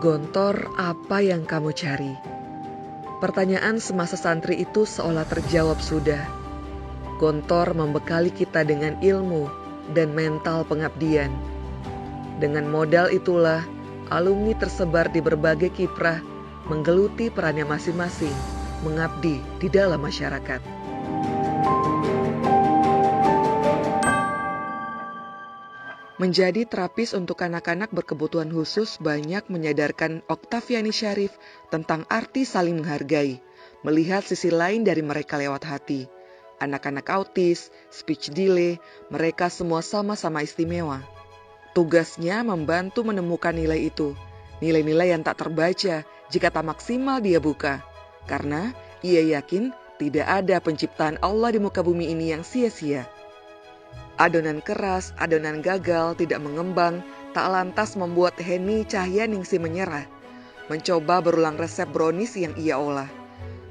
Gontor, apa yang kamu cari? Pertanyaan semasa santri itu seolah terjawab sudah. Gontor membekali kita dengan ilmu dan mental pengabdian. Dengan modal itulah, alumni tersebar di berbagai kiprah, menggeluti perannya masing-masing, mengabdi di dalam masyarakat. Menjadi terapis untuk anak-anak berkebutuhan khusus banyak menyadarkan Oktaviani Syarif tentang arti saling menghargai, melihat sisi lain dari mereka lewat hati. Anak-anak autis, speech delay, mereka semua sama-sama istimewa. Tugasnya membantu menemukan nilai itu, nilai-nilai yang tak terbaca jika tak maksimal dia buka. Karena ia yakin tidak ada penciptaan Allah di muka bumi ini yang sia-sia. Adonan keras, adonan gagal, tidak mengembang, tak lantas membuat Heni Cahyaningsih menyerah. Mencoba berulang resep brownies yang ia olah.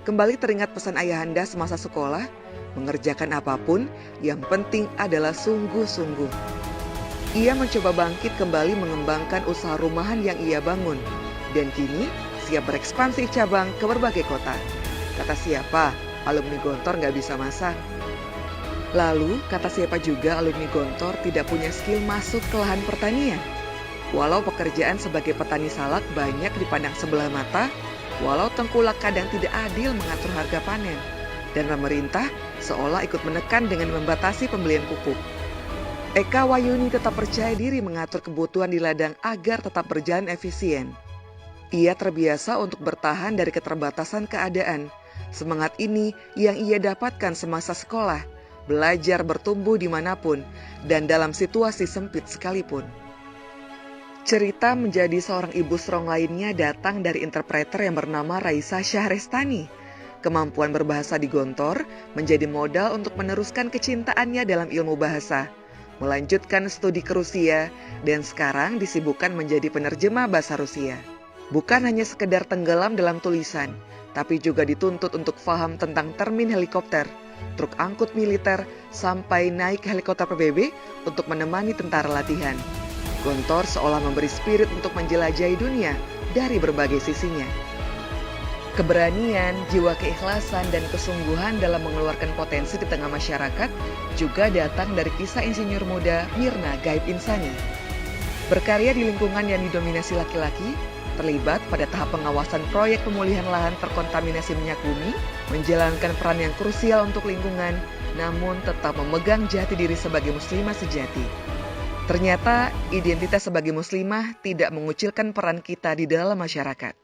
Kembali teringat pesan ayahanda semasa sekolah, mengerjakan apapun, yang penting adalah sungguh-sungguh. Ia mencoba bangkit kembali mengembangkan usaha rumahan yang ia bangun. Dan kini siap berekspansi cabang ke berbagai kota. Kata siapa, alumni Gontor nggak bisa masak. Lalu, kata siapa juga alumni Gontor tidak punya skill masuk ke lahan pertanian. Walau pekerjaan sebagai petani salak banyak dipandang sebelah mata, walau tengkulak kadang tidak adil mengatur harga panen, dan pemerintah seolah ikut menekan dengan membatasi pembelian pupuk. Eka Wayuni tetap percaya diri mengatur kebutuhan di ladang agar tetap berjalan efisien. Ia terbiasa untuk bertahan dari keterbatasan keadaan. Semangat ini yang ia dapatkan semasa sekolah, belajar bertumbuh dimanapun, dan dalam situasi sempit sekalipun. Cerita menjadi seorang ibu strong lainnya datang dari interpreter yang bernama Raisa Syahrestani. Kemampuan berbahasa di Gontor menjadi modal untuk meneruskan kecintaannya dalam ilmu bahasa, melanjutkan studi ke Rusia, dan sekarang disibukkan menjadi penerjemah bahasa Rusia. Bukan hanya sekedar tenggelam dalam tulisan, tapi juga dituntut untuk paham tentang termin helikopter, truk angkut militer, sampai naik helikopter PBB untuk menemani tentara latihan. Gontor seolah memberi spirit untuk menjelajahi dunia dari berbagai sisinya. Keberanian, jiwa keikhlasan, dan kesungguhan dalam mengeluarkan potensi di tengah masyarakat juga datang dari kisah insinyur muda Mirna Gaib Insani. Berkarya di lingkungan yang didominasi laki-laki, terlibat pada tahap pengawasan proyek pemulihan lahan terkontaminasi minyak bumi, menjalankan peran yang krusial untuk lingkungan, namun tetap memegang jati diri sebagai muslimah sejati. Ternyata, identitas sebagai muslimah tidak mengucilkan peran kita di dalam masyarakat.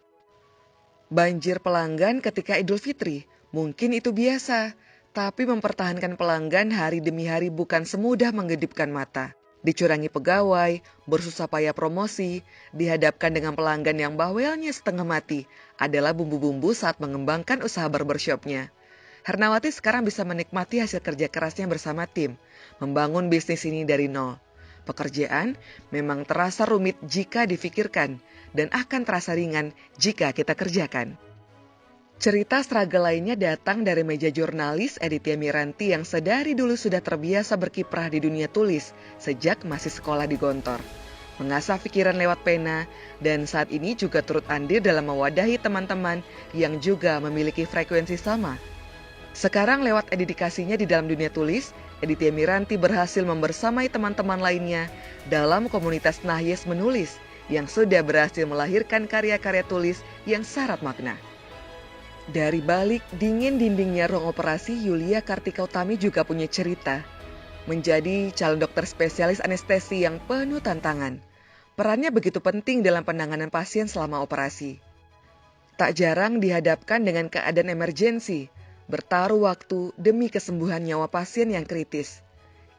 Banjir pelanggan ketika Idul Fitri, mungkin itu biasa, tapi mempertahankan pelanggan hari demi hari bukan semudah menggedipkan mata. Dicurangi pegawai, bersusah payah promosi, dihadapkan dengan pelanggan yang bawelnya setengah mati, adalah bumbu-bumbu saat mengembangkan usaha barbershopnya. Hernawati sekarang bisa menikmati hasil kerja kerasnya bersama tim, membangun bisnis ini dari nol. Pekerjaan memang terasa rumit jika difikirkan, dan akan terasa ringan jika kita kerjakan. Cerita struggle lainnya datang dari meja jurnalis Aditya Miranti yang sedari dulu sudah terbiasa berkiprah di dunia tulis sejak masih sekolah di Gontor. Mengasah pikiran lewat pena, dan saat ini juga turut andil dalam mewadahi teman-teman yang juga memiliki frekuensi sama. Sekarang lewat dedikasinya di dalam dunia tulis, Aditya Miranti berhasil membersamai teman-teman lainnya dalam komunitas Nahyes Menulis yang sudah berhasil melahirkan karya-karya tulis yang syarat makna. Dari balik dingin dindingnya ruang operasi, Yulia Kartika Utami juga punya cerita. Menjadi calon dokter spesialis anestesi yang penuh tantangan. Perannya begitu penting dalam penanganan pasien selama operasi. Tak jarang dihadapkan dengan keadaan emergensi, bertaruh waktu demi kesembuhan nyawa pasien yang kritis.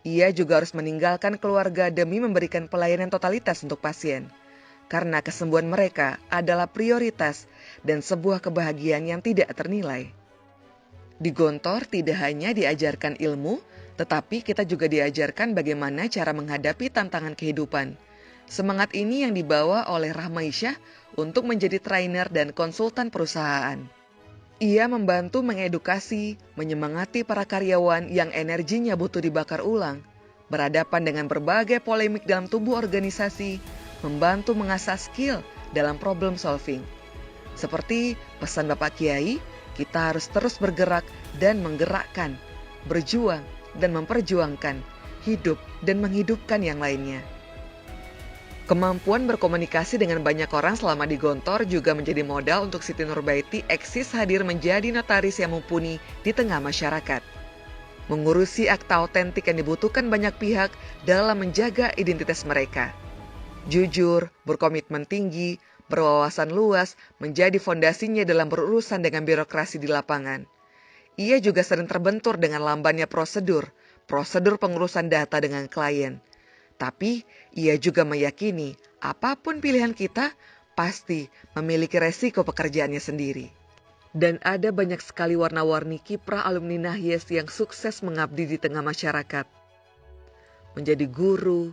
Ia juga harus meninggalkan keluarga demi memberikan pelayanan totalitas untuk pasien. Karena kesembuhan mereka adalah prioritas dan sebuah kebahagiaan yang tidak ternilai. Di Gontor tidak hanya diajarkan ilmu, tetapi kita juga diajarkan bagaimana cara menghadapi tantangan kehidupan. Semangat ini yang dibawa oleh Rahmaisyah untuk menjadi trainer dan konsultan perusahaan. Ia membantu mengedukasi, menyemangati para karyawan yang energinya butuh dibakar ulang, berhadapan dengan berbagai polemik dalam tubuh organisasi, membantu mengasah skill dalam problem solving. Seperti pesan Bapak Kiai, kita harus terus bergerak dan menggerakkan, berjuang dan memperjuangkan, hidup dan menghidupkan yang lainnya. Kemampuan berkomunikasi dengan banyak orang selama di Gontor juga menjadi modal untuk Siti Nurbaiti eksis hadir menjadi notaris yang mumpuni di tengah masyarakat. Mengurusi akta autentik yang dibutuhkan banyak pihak dalam menjaga identitas mereka. Jujur, berkomitmen tinggi, berwawasan luas menjadi fondasinya dalam berurusan dengan birokrasi di lapangan. Ia juga sering terbentur dengan lambannya prosedur pengurusan data dengan klien. Tapi ia juga meyakini apapun pilihan kita pasti memiliki resiko pekerjaannya sendiri. Dan ada banyak sekali warna-warni kiprah alumni Nahyes yang sukses mengabdi di tengah masyarakat. Menjadi guru,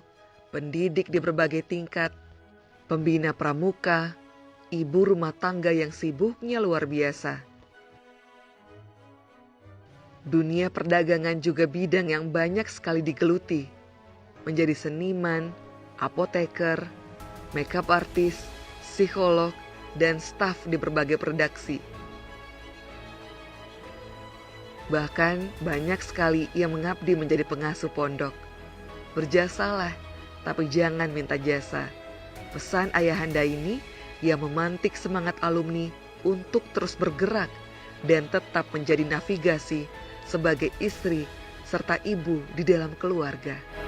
pendidik di berbagai tingkat, pembina pramuka, ibu rumah tangga yang sibuknya luar biasa. Dunia perdagangan juga bidang yang banyak sekali digeluti. Menjadi seniman, apoteker, makeup artist, psikolog, dan staf di berbagai redaksi. Bahkan banyak sekali ia mengabdi menjadi pengasuh pondok. Berjasalah, tapi jangan minta jasa. Pesan ayahanda ini, ia memantik semangat alumni untuk terus bergerak dan tetap menjadi navigasi sebagai istri serta ibu di dalam keluarga.